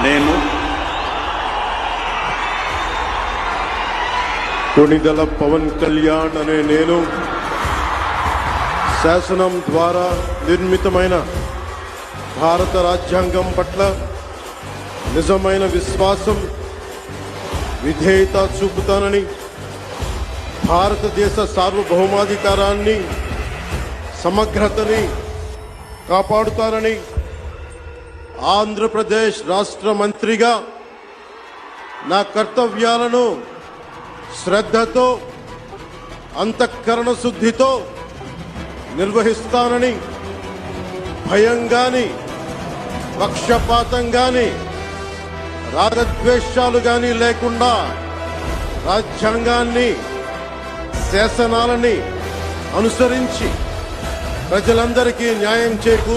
నేను కొణిదెల పవన్ కళ్యాణ్ అనే నేను శాసనం ద్వారా నిర్మితమైన భారత రాజ్యాంగం పట్ల నిజమైన విశ్వాసం, విధేయత చూపుతానని, భారతదేశ సార్వభౌమాధికారాన్ని, సమగ్రతని కాపాడుతానని ఆంధ్రప్రదేశ్ రాష్ట్ర మంత్రిగా నా కర్తవ్యాలను శ్రద్ధతో, అంతఃకరణ శుద్ధితో నిర్వహిస్తానని, భయం గాని, పక్షపాతం గాని, రాగద్వేషాలు గాని లేకుండా రాజ్యాంగాన్ని, శాసనాలని అనుసరించి ప్రజలందరికీ న్యాయం చేకూర్చాలని